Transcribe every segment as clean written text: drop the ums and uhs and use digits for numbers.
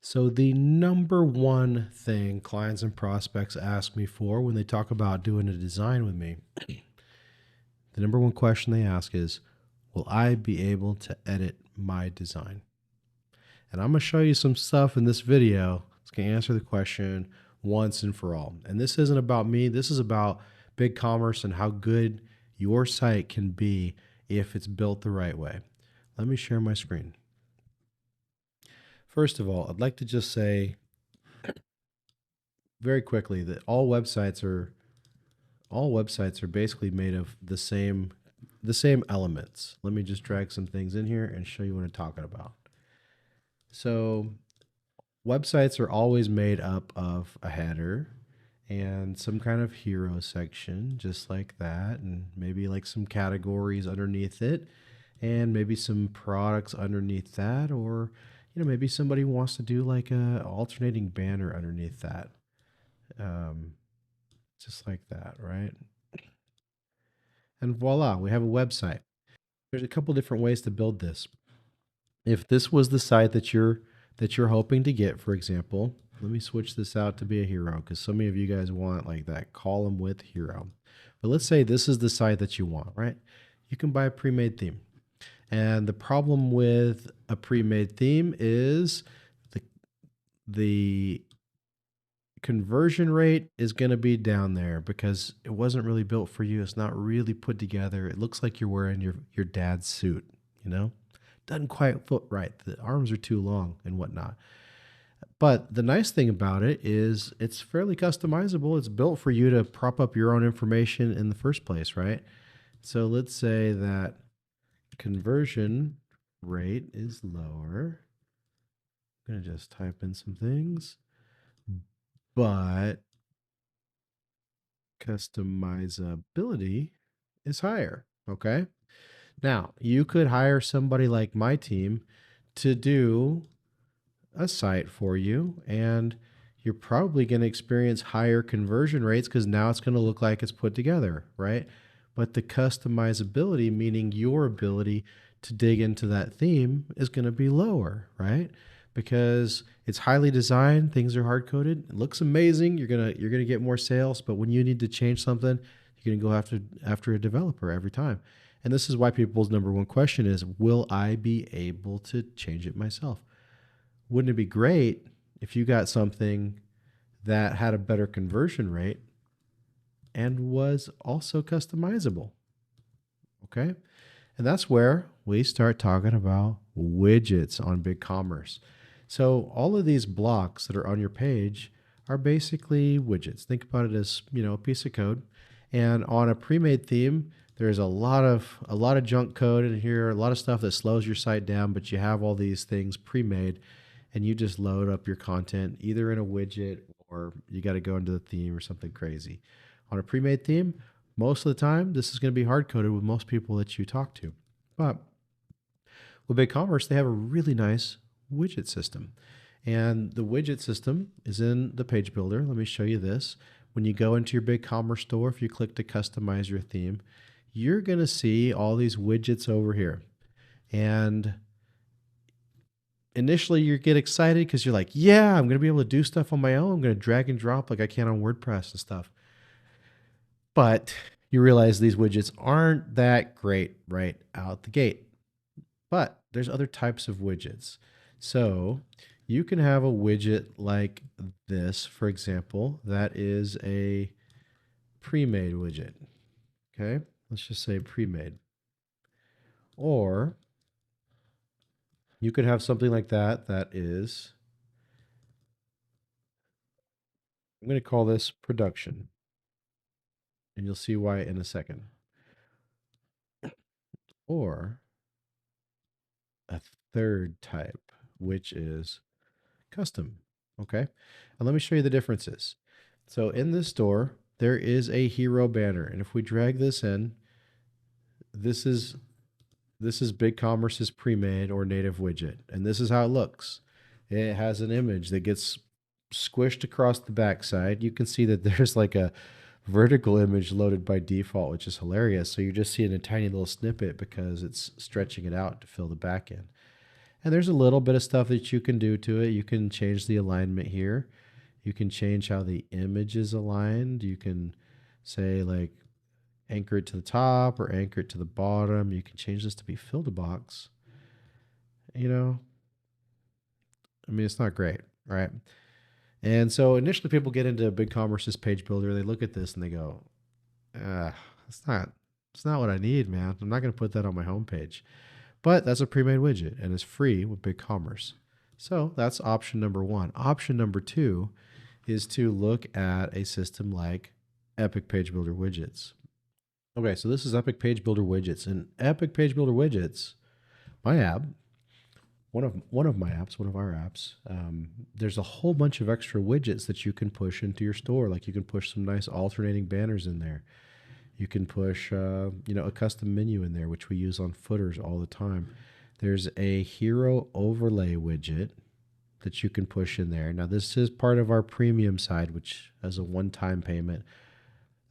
So, the number one thing clients and prospects ask me for when they talk about doing a design with me, the number one question they ask is, will I be able to edit my design? And I'm going to show you some stuff in this video that's going to answer the question once and for all. And this isn't about me, this is about BigCommerce and how good your site can be if it's built the right way. Let me share my screen. First of all, I'd like to just say very quickly that all websites are basically made of the same elements. Let me just drag some things in here and show you what I'm talking about. So websites are always made up of a header and some kind of hero section, just like that, and maybe like some categories underneath it, and maybe some products underneath that, or maybe somebody wants to do like a alternating banner underneath that. Just like that, right? And voila, we have a website. There's a couple different ways to build this. If this was the site that you're hoping to get, for example, let me switch this out to be a hero because so many of you guys want like that column with hero. But let's say this is the site that you want, right? You can buy a pre-made theme. And the problem with a pre-made theme is the conversion rate is going to be down there because it wasn't really built for you. It's not really put together. It looks like you're wearing your dad's suit, Doesn't quite fit right. The arms are too long and whatnot. But the nice thing about it is it's fairly customizable. It's built for you to prop up your own information in the first place, right? So let's say that conversion rate is lower. I'm going to just type in some things. But customizability is higher, okay? Now, you could hire somebody like my team to do a site for you, and you're probably going to experience higher conversion rates because now it's going to look like it's put together, right? But the customizability, meaning your ability to dig into that theme, is going to be lower, right? Because it's highly designed, things are hard coded, it looks amazing. You're gonna get more sales, but when you need to change something, you're gonna go after a developer every time. And this is why people's number one question is, will I be able to change it myself? Wouldn't it be great if you got something that had a better conversion rate and was also customizable? Okay. And that's where we start talking about widgets on BigCommerce. So all of these blocks that are on your page are basically widgets. Think about it as, a piece of code. And on a pre-made theme, there's a lot of junk code in here, a lot of stuff that slows your site down, but you have all these things pre-made and you just load up your content either in a widget or you got to go into the theme or something crazy. On a pre-made theme, most of the time, this is going to be hard-coded with most people that you talk to. But with BigCommerce, they have a really nice widget system. And the widget system is in the page builder. Let me show you this. When you go into your BigCommerce store, if you click to customize your theme, you're going to see all these widgets over here. And initially you get excited because you're like, yeah, I'm going to be able to do stuff on my own. I'm going to drag and drop like I can on WordPress and stuff. But you realize these widgets aren't that great right out the gate. But there's other types of widgets. So you can have a widget like this, for example, that is a pre-made widget. Okay, let's just say pre-made. Or you could have something like that that is, I'm going to call this production. And you'll see why in a second. Or a third type, which is custom. Okay. And let me show you the differences. So in this store, there is a hero banner. And if we drag this in, this is BigCommerce's pre-made or native widget. And this is how it looks. It has an image that gets squished across the backside. You can see that there's like a vertical image loaded by default, which is hilarious. So you're just seeing a tiny little snippet because it's stretching it out to fill the back end. And there's a little bit of stuff that you can do to it. You can change the alignment here. You can change how the image is aligned. You can say like anchor it to the top or anchor it to the bottom. You can change this to be fill to box. You know, I mean, it's not great, right? And so initially people get into BigCommerce's page builder. They look at this and they go, it's not what I need, man. I'm not going to put that on my homepage. But that's a pre-made widget and it's free with BigCommerce. So that's option number one. Option number two is to look at a system like Epic Page Builder Widgets. Okay, so this is Epic Page Builder Widgets. And Epic Page Builder Widgets, my app, one of my apps, one of our apps, there's a whole bunch of extra widgets that you can push into your store. Like you can push some nice alternating banners in there. You can push, a custom menu in there, which we use on footers all the time. There's a hero overlay widget that you can push in there. Now, this is part of our premium side, which has a one-time payment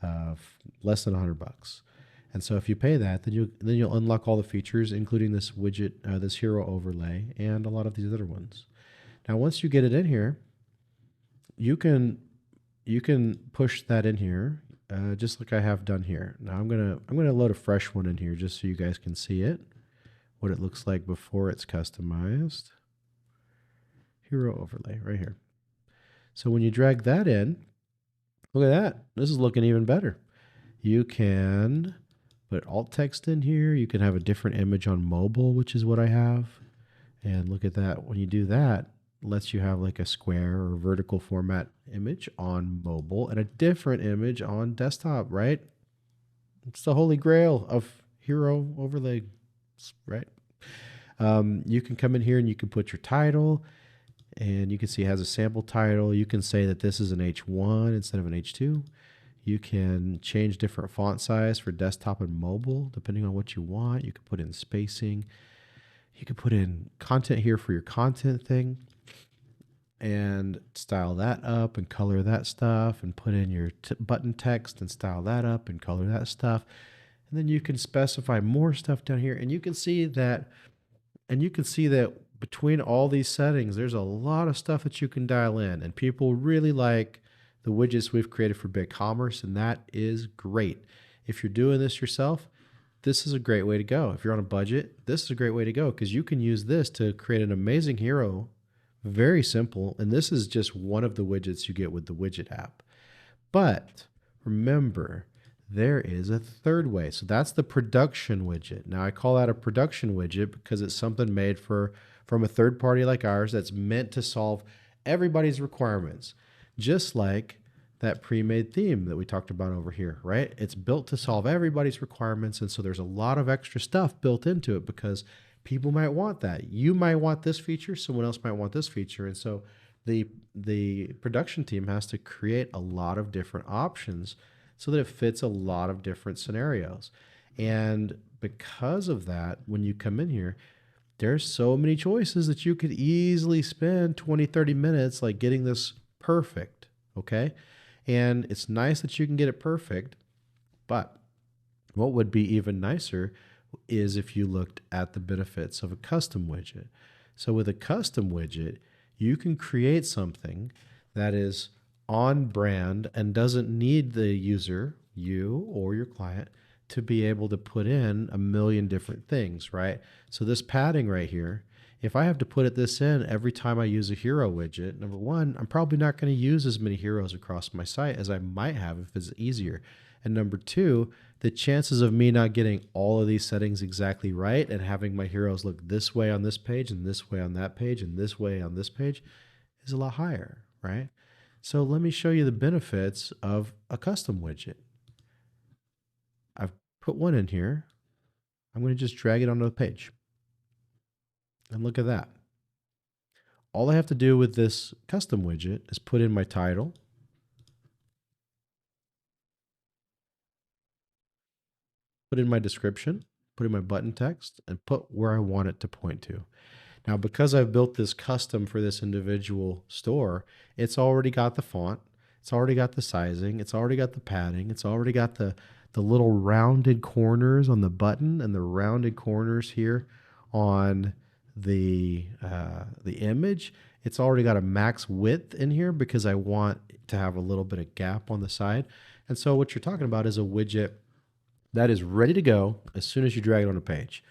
of less than $100. And so if you pay that, then you'll unlock all the features, including this widget, this hero overlay, and a lot of these other ones. Now, once you get it in here, you can push that in here. Just like I have done here. Now I'm gonna load a fresh one in here just so you guys can see it, what it looks like before it's customized. Hero overlay right here. So when you drag that in, look at that. This is looking even better. You can put alt text in here. You can have a different image on mobile, which is what I have. And look at that. When you do that, lets you have like a square or vertical format image on mobile and a different image on desktop, right? It's the holy grail of hero overlay, right? You can come in here and you can put your title and you can see it has a sample title. You can say that this is an H1 instead of an H2. You can change different font size for desktop and mobile, depending on what you want. You can put in spacing. You can put in content here for your content thing and style that up and color that stuff and put in your button text and style that up and color that stuff. And then you can specify more stuff down here. And you can see that, between all these settings, there's a lot of stuff that you can dial in. And people really like the widgets we've created for BigCommerce, and that is great. If you're doing this yourself, this is a great way to go. If you're on a budget, this is a great way to go because you can use this to create an amazing hero. Very simple. And this is just one of the widgets you get with the widget app. But remember, there is a third way. So that's the production widget. Now I call that a production widget because it's something made from a third party like ours that's meant to solve everybody's requirements. Just like that pre-made theme that we talked about over here, right? It's built to solve everybody's requirements. And so there's a lot of extra stuff built into it because people might want that. You might want this feature. Someone else might want this feature. And so the production team has to create a lot of different options so that it fits a lot of different scenarios. And because of that, when you come in here, there's so many choices that you could easily spend 20, 30 minutes like getting this perfect, okay? And it's nice that you can get it perfect, but what would be even nicer is if you looked at the benefits of a custom widget. So with a custom widget, you can create something that is on brand and doesn't need the user, you or your client, to be able to put in a million different things, right? So this padding right here, if I have to put this in every time I use a hero widget, number one, I'm probably not going to use as many heroes across my site as I might have if it's easier. And number two, the chances of me not getting all of these settings exactly right and having my heroes look this way on this page and this way on that page and this way on this page is a lot higher, right? So let me show you the benefits of a custom widget. I've put one in here. I'm going to just drag it onto the page. And look at that. All I have to do with this custom widget is put in my title, put in my description, put in my button text, and put where I want it to point to. Now, because I've built this custom for this individual store, it's already got the font, it's already got the sizing, it's already got the padding, it's already got the little rounded corners on the button and the rounded corners here on the image, it's already got a max width in here because I want to have a little bit of gap on the side. And so what you're talking about is a widget that is ready to go as soon as you drag it on a page.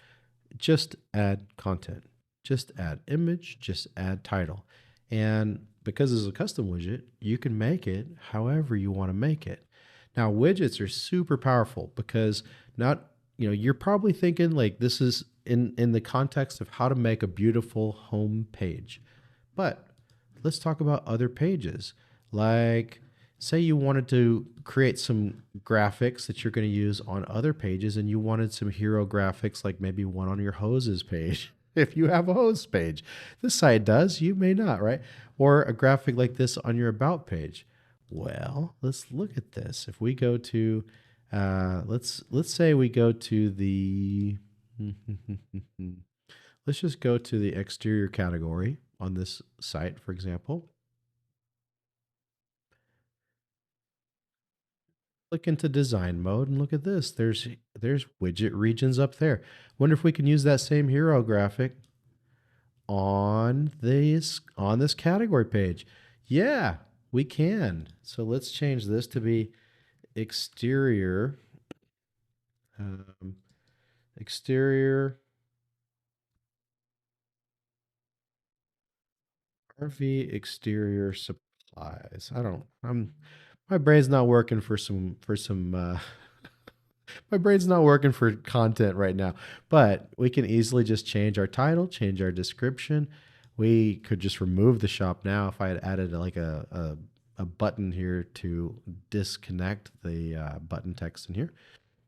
Just add content, just add image, just add title. And because it's a custom widget, you can make it however you want to make it. Now, widgets are super powerful because not, you're probably thinking like this is in the context of how to make a beautiful home page. But let's talk about other pages. Like, say you wanted to create some graphics that you're going to use on other pages and you wanted some hero graphics, like maybe one on your hoses page. If you have a hose page, this site does, you may not, right? Or a graphic like this on your about page. Well, let's look at this. If we go to, let's say we go to the, let's just go to the exterior category on this site, for example. Click into design mode and look at this. There's widget regions up there. Wonder if we can use that same hero graphic on this category page. Yeah, we can. So let's change this to be exterior, exterior RV exterior supplies. My brain's not working for some my brain's not working for content right now, but we can easily just change our title, change our description. We could just remove the shop now if I had added like a button here to disconnect the button text in here.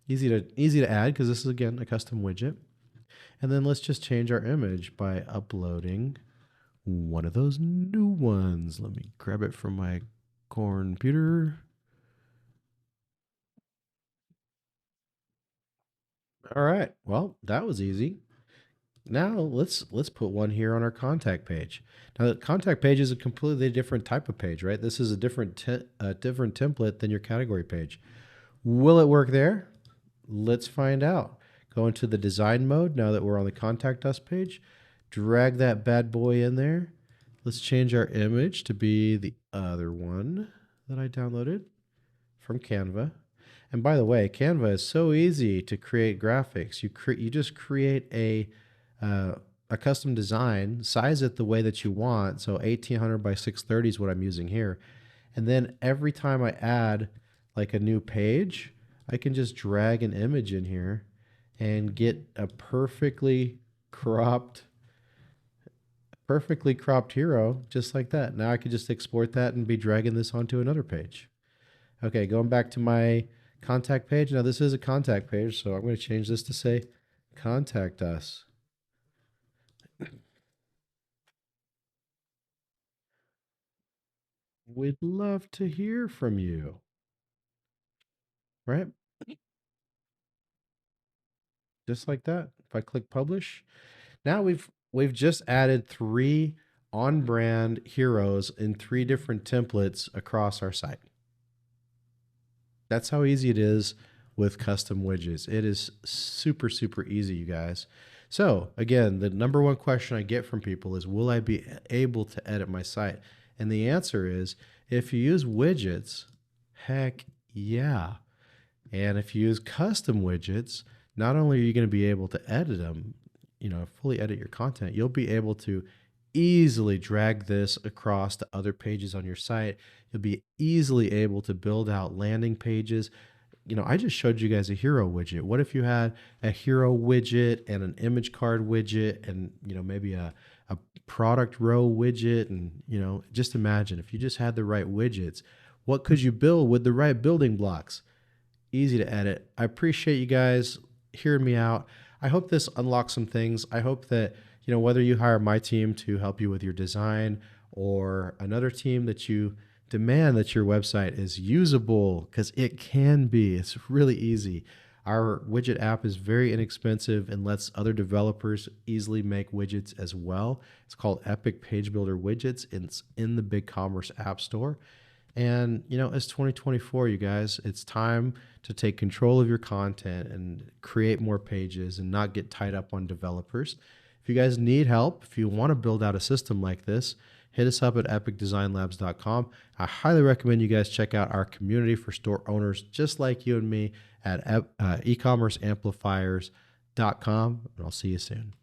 Easy to add because this is again a custom widget. And then let's just change our image by uploading one of those new ones. Let me grab it from my computer. All right. Well, that was easy. Now let's put one here on our contact page. Now the contact page is a completely different type of page, right? This is a different different template than your category page. Will it work there? Let's find out. Go into the design mode now that we're on the contact us page. Drag that bad boy in there. Let's change our image to be the other one that I downloaded from Canva. And by the way, Canva is so easy to create graphics. You just create a custom design, size it the way that you want. So 1800 by 630 is what I'm using here. And then every time I add like a new page, I can just drag an image in here and get a perfectly cropped hero just like that. Now I can just export that and be dragging this onto another page. Okay, going back to my contact page. Now this is a contact page, so I'm going to change this to say contact us. We'd love to hear from you. Right? Just like that. If I click publish, now we've just added 3 on-brand heroes in 3 different templates across our site. That's how easy it is with custom widgets. It is super, super easy, you guys. So again, the number one question I get from people is, will I be able to edit my site? And the answer is, if you use widgets, heck yeah. And if you use custom widgets, not only are you going to be able to edit them, fully edit your content, you'll be able to easily drag this across to other pages on your site. You'll be easily able to build out landing pages. I just showed you guys a hero widget. What if you had a hero widget and an image card widget and, maybe a product row widget? And, just imagine if you just had the right widgets, what could you build with the right building blocks? Easy to edit. I appreciate you guys hearing me out. I hope this unlocks some things. I hope that, whether you hire my team to help you with your design or another team that you demand that your website is usable, because it can be. It's really easy. Our widget app is very inexpensive and lets other developers easily make widgets as well. It's called Epic Page Builder Widgets. It's in the BigCommerce App Store. And, it's 2024, you guys. It's time to take control of your content and create more pages and not get tied up on developers. If you guys need help, if you want to build out a system like this, hit us up at epicdesignlabs.com. I highly recommend you guys check out our community for store owners just like you and me at ecommerceamplifiers.com, and I'll see you soon.